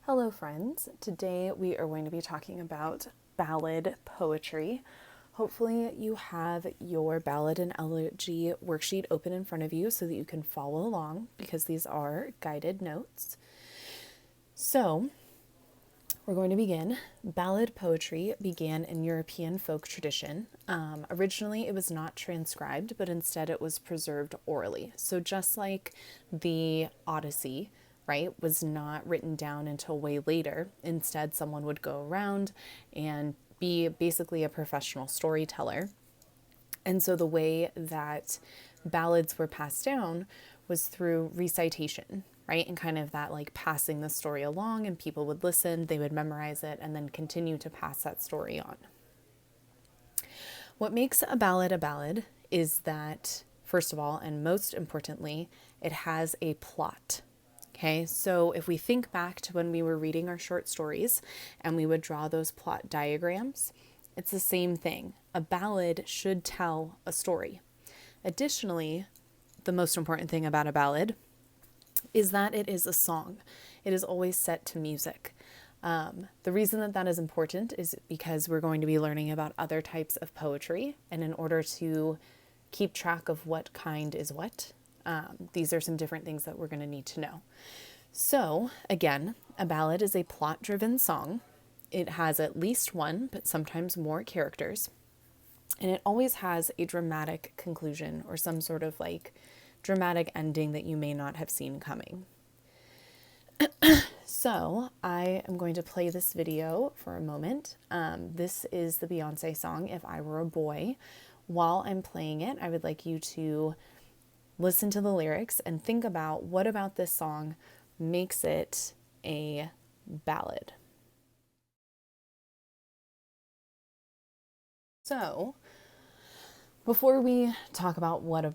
Hello friends, today we are going to be talking about ballad poetry. Hopefully you have your ballad and elegy worksheet open in front of you so that you can follow along because these are guided notes. So we're going to begin. Ballad poetry began in European folk tradition. Originally it was not transcribed, but instead it was preserved orally. So just like the Odyssey, right, was not written down until way later. Instead, someone would go around and be basically a professional storyteller. And so the way that ballads were passed down was through recitation, right? And kind of that like passing the story along, and people would listen, they would memorize it, and then continue to pass that story on. What makes a ballad is that, first of all, and most importantly, it has a plot. Okay, so if we think back to when we were reading our short stories and we would draw those plot diagrams, it's the same thing. A ballad should tell a story. Additionally, the most important thing about a ballad is that it is a song. It is always set to music. The reason that that is important is because we're going to be learning about other types of poetry, and in order to keep track of what kind is what, these are some different things that we're going to need to know. So again, a ballad is a plot-driven song. It has at least one, but sometimes more characters. And it always has a dramatic conclusion or some sort of like dramatic ending that you may not have seen coming. So I am going to play this video for a moment. This is the Beyonce song, If I Were a Boy. While I'm playing it, I would like you to listen to the lyrics and think about what about this song makes it a ballad. So, before we talk about what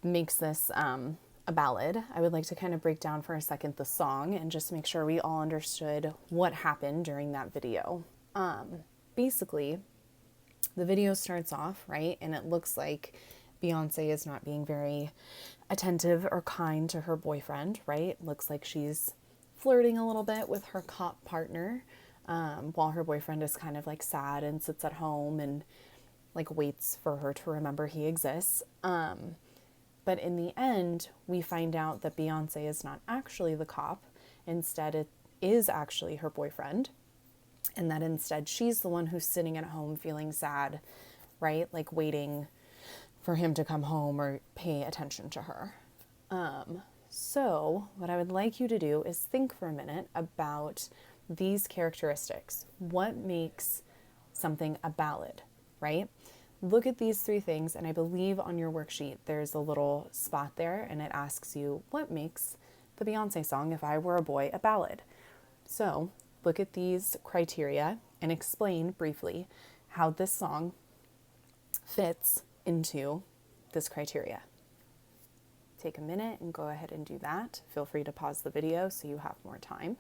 makes this a ballad, I would like to kind of break down for a second the song and just make sure we all understood what happened during that video. Basically, the video starts off, right, and it looks like Beyonce is not being very attentive or kind to her boyfriend, right? Looks like she's flirting a little bit with her cop partner, while her boyfriend is kind of like sad and sits at home and like waits for her to remember he exists. But in the end, we find out that Beyonce is not actually the cop. Instead, it is actually her boyfriend. And that instead she's the one who's sitting at home feeling sad, right? Like waiting for him to come home or pay attention to her. So what I would like you to do is think for a minute about these characteristics. What makes something a ballad, right? Look at these three things, and I believe on your worksheet there's a little spot there and it asks you what makes the Beyonce song, If I Were a Boy, a ballad. So look at these criteria and explain briefly how this song fits into this criteria. Take a minute and go ahead and do that. Feel free to pause the video so you have more time.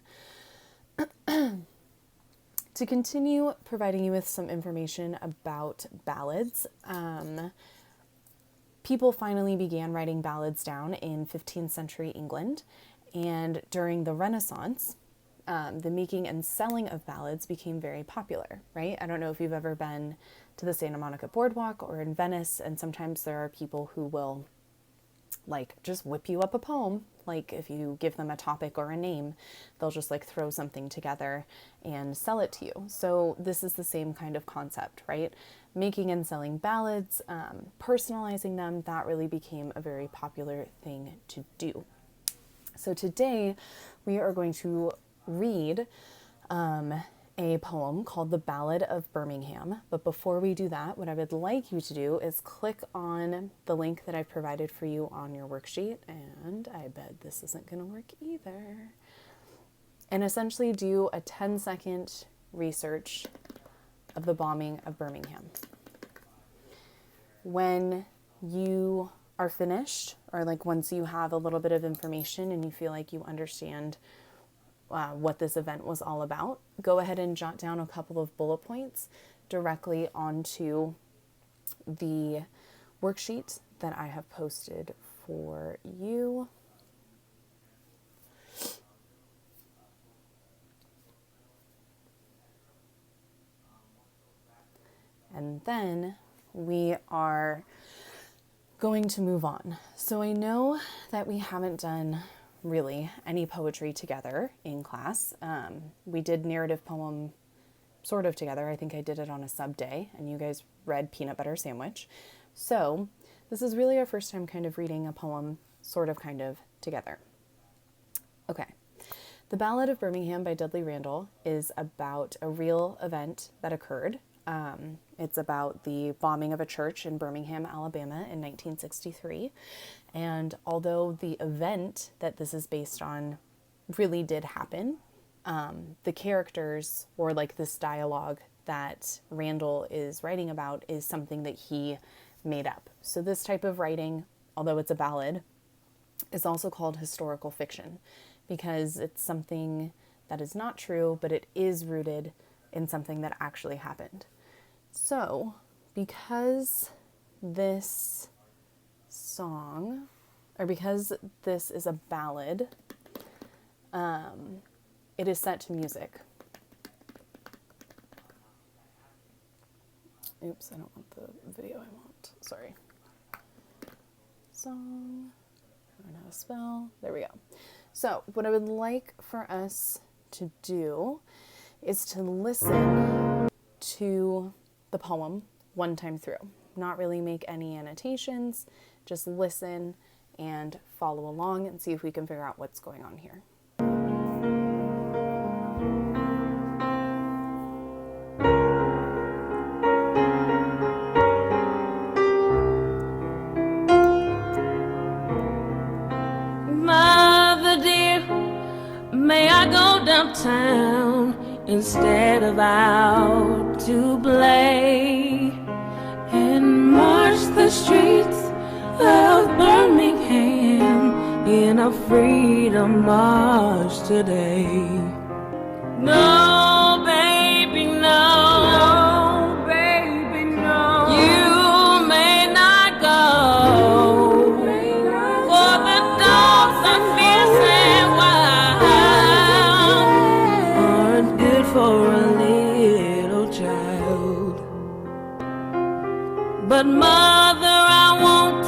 To continue providing you with some information about ballads, people finally began writing ballads down in 15th century England, and during the Renaissance, the making and selling of ballads became very popular, right? I don't know if you've ever been to the Santa Monica Boardwalk or in Venice, and sometimes there are people who will like just whip you up a poem. Like if you give them a topic or a name, they'll just like throw something together and sell it to you. So this is the same kind of concept, right? Making and selling ballads, personalizing them, that really became a very popular thing to do. So today we are going to read a poem called The Ballad of Birmingham. But before we do that, what I would like you to do is click on the link that I've provided for you on your worksheet, and I bet this isn't going to work either, and essentially do a 10-second research of the bombing of Birmingham. When you are finished, or like once you have a little bit of information and you feel like you understand what this event was all about, go ahead and jot down a couple of bullet points directly onto the worksheet that I have posted for you. then we are going to move on. So I know that we haven't done really any poetry together in class. We did narrative poem sort of together. I think I did it on a sub day, and you guys read Peanut Butter Sandwich. So this is really our first time kind of reading a poem sort of kind of together. Okay. The Ballad of Birmingham by Dudley Randall is about a real event that occurred. It's about the bombing of a church in Birmingham, Alabama in 1963. And although the event that this is based on really did happen, the characters, or like this dialogue that Randall is writing about, is something that he made up. So this type of writing, although it's a ballad, is also called historical fiction, because it's something that is not true, but it is rooted in something that actually happened. So, because this song, or because this is a ballad, it is set to music. Oops, I don't want the video I want. Sorry. Song. I don't know how to spell. There we go. So, what I would like for us to do is to listen to the poem one time through. Not really make any annotations, just listen and follow along and see if we can figure out what's going on here. Mother dear, may I go downtown instead of out to play and march the streets of Birmingham in a freedom march today? No, baby, no. No, baby, no. You may not go, for the dogs are fierce and wild, aren't good for a little child. But mother, I won't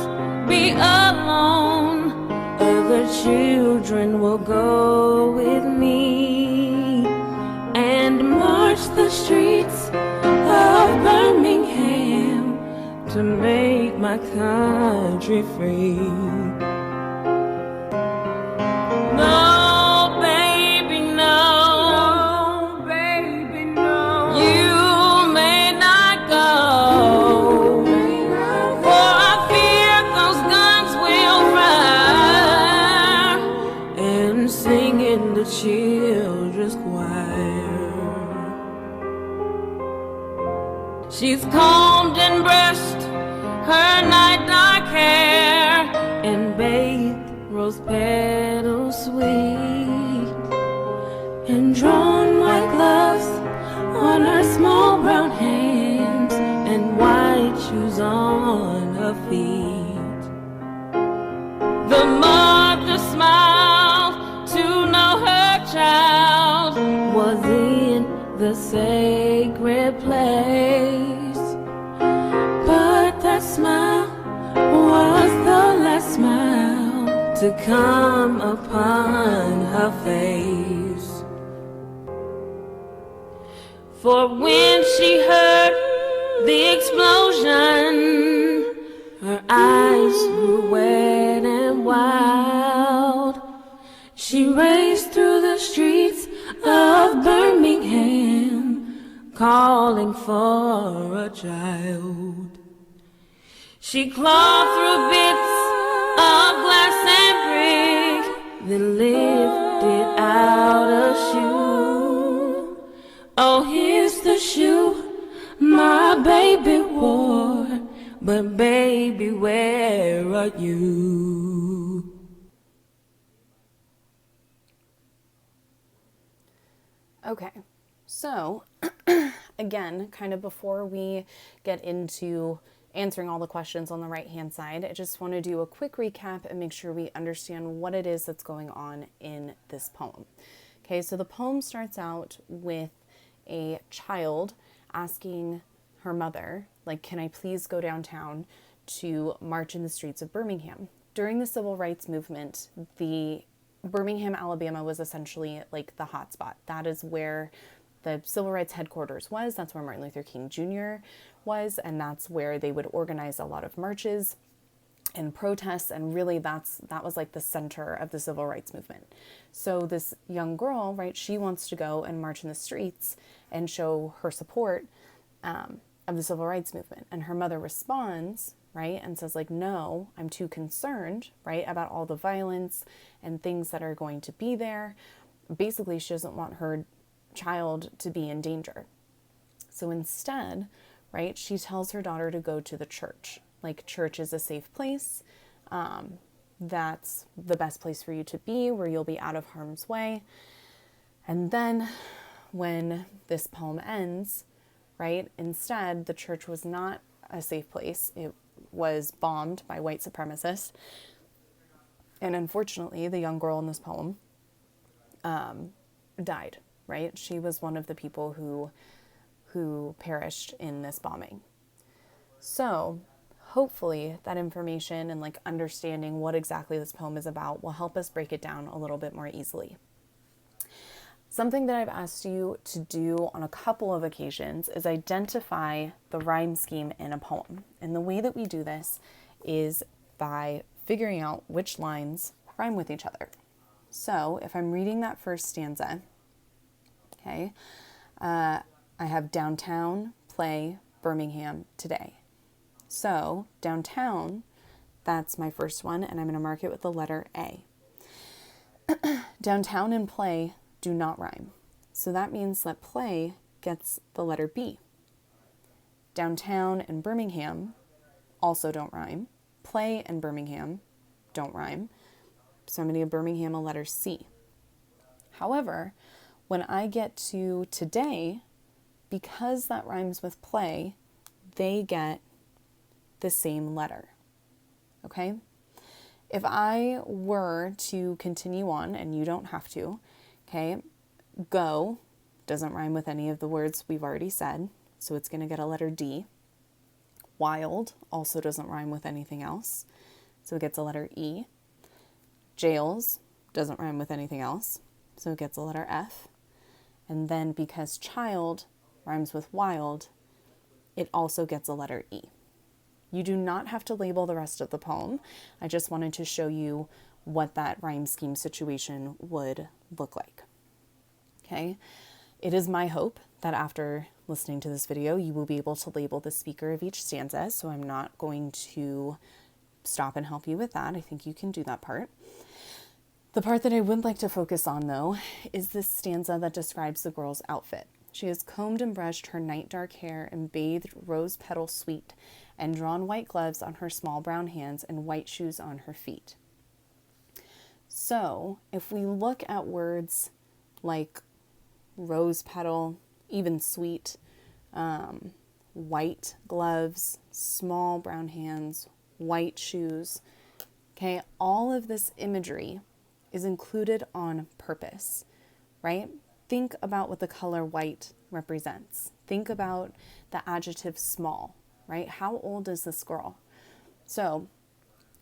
be alone. Other children will go with me and march the streets of Birmingham to make my country free. No, baby, no. No, baby, no. You may not go, for I fear those guns will fire and sing in the children's choir. She's combed and brushed her night dark hair and bathed rose petals sweet, and drawn white gloves on her small brown hands and white shoes on her feet. The mother smiled to know her child was in the sacred place, but that smile was the last smile to come upon her face. For when she heard the explosion, her eyes grew wet and wild. She raced through the streets of Birmingham, calling for a child. She clawed through bits of glass and brick, then lifted out a shoe. Oh, here's the shoe my baby wore, but baby, where are you? Okay, so again, kind of before we get into answering all the questions on the right-hand side, I just want to do a quick recap and make sure we understand what it is that's going on in this poem. Okay, so the poem starts out with a child asking her mother, like, can I please go downtown to march in the streets of Birmingham? During the civil rights movement, the Birmingham, Alabama was essentially like the hotspot. That is where the civil rights headquarters was. That's where Martin Luther King Jr. was, and that's where they would organize a lot of marches and protests, and really that was like the center of the civil rights movement. So this young girl, right, she wants to go and march in the streets and show her support of the civil rights movement. And her mother responds, right, and says like, no, I'm too concerned, right, about all the violence and things that are going to be there. Basically, she doesn't want her child to be in danger. So instead, right, she tells her daughter to go to the church. Like, church is a safe place. That's the best place for you to be, where you'll be out of harm's way. And then when this poem ends, right, instead, the church was not a safe place. It was bombed by white supremacists. And unfortunately, the young girl in this poem died, right? She was one of the people who perished in this bombing. So hopefully that information and like understanding what exactly this poem is about will help us break it down a little bit more easily. Something that I've asked you to do on a couple of occasions is identify the rhyme scheme in a poem. And the way that we do this is by figuring out which lines rhyme with each other. So if I'm reading that first stanza, okay, I have downtown, play, Birmingham, today. So downtown, that's my first one, and I'm going to mark it with the letter A. Downtown and play do not rhyme. So that means that play gets the letter B. Downtown and Birmingham also don't rhyme. Play and Birmingham don't rhyme. So I'm going to give Birmingham a letter C. However, when I get to today, because that rhymes with play, they get the same letter. Okay? If I were to continue on, and you don't have to, okay, go doesn't rhyme with any of the words we've already said, so it's going to get a letter D. Wild also doesn't rhyme with anything else, so it gets a letter E. Jails doesn't rhyme with anything else, so it gets a letter F. And then because child rhymes with wild, it also gets a letter E. You do not have to label the rest of the poem. I just wanted to show you what that rhyme scheme situation would look like. Okay? It is my hope that after listening to this video, you will be able to label the speaker of each stanza, so I'm not going to stop and help you with that. I think you can do that part. The part that I would like to focus on, though, is this stanza that describes the girl's outfit. She has combed and brushed her night dark hair and bathed rose petal sweet, and drawn white gloves on her small brown hands and white shoes on her feet. So if we look at words like rose petal, even sweet, white gloves, small brown hands, white shoes, okay, all of this imagery is included on purpose, right? Think about what the color white represents. Think about the adjective small, right? How old is this girl? So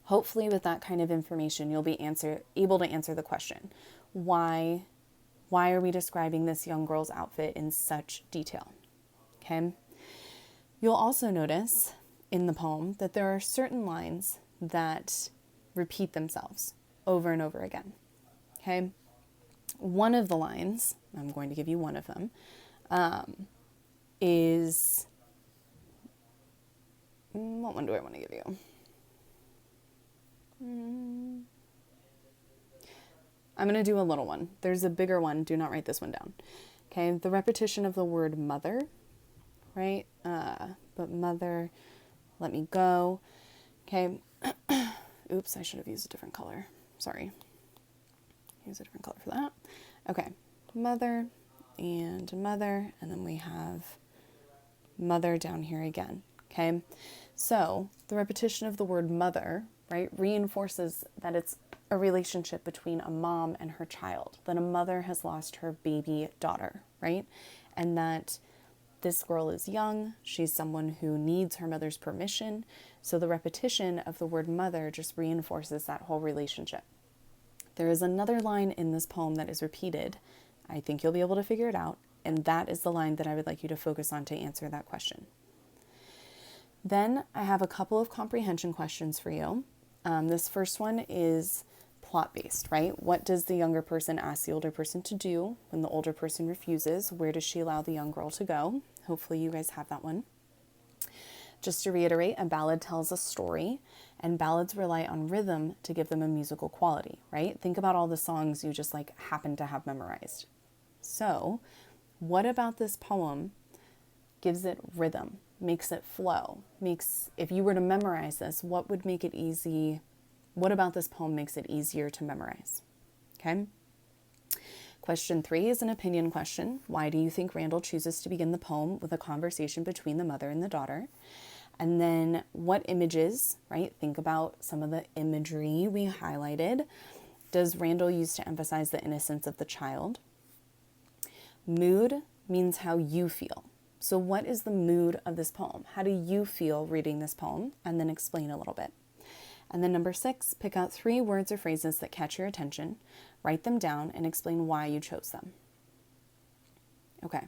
hopefully with that kind of information, you'll be able to answer the question, why are we describing this young girl's outfit in such detail? Okay. You'll also notice in the poem that there are certain lines that repeat themselves over and over again. Okay. One of the lines, I'm going to give you one of them, is, what one do I want to give you? I'm going to do a little one. There's a bigger one. Do not write this one down. Okay, the repetition of the word mother, right? But mother, let me go. Okay. Oops, I should have used a different color. Sorry. Use a different color for that. Okay, mother, and then we have mother down here again. Okay, so the repetition of the word mother, right, reinforces that it's a relationship between a mom and her child, that a mother has lost her baby daughter, right, and that This girl is young. She's someone who needs her mother's permission. So the repetition of the word mother just reinforces that whole relationship. There is another line in this poem that is repeated. I think you'll be able to figure it out. And that is the line that I would like you to focus on to answer that question. Then I have a couple of comprehension questions for you. This first one is plot-based, right? What does the younger person ask the older person to do when the older person refuses? Where does she allow the young girl to go? Hopefully you guys have that one. Just to reiterate, a ballad tells a story, and ballads rely on rhythm to give them a musical quality, right? Think about all the songs you just happen to have memorized. So, what about this poem gives it rhythm, makes it flow, if you were to memorize this, what would make it easy? What about this poem makes it easier to memorize? Okay. Question 3 is an opinion question. Why do you think Randall chooses to begin the poem with a conversation between the mother and the daughter? And then what images, right? Think about some of the imagery we highlighted. Does Randall use to emphasize the innocence of the child? Mood means how you feel. So what is the mood of this poem? How do you feel reading this poem? And then explain a little bit. And then number 6, pick out 3 words or phrases that catch your attention, write them down, and explain why you chose them. Okay.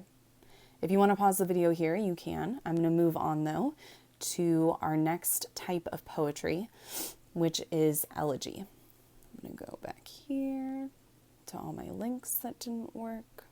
If you want to pause the video here, you can. I'm going to move on, though, to our next type of poetry, which is elegy. I'm going to go back here to all my links that didn't work.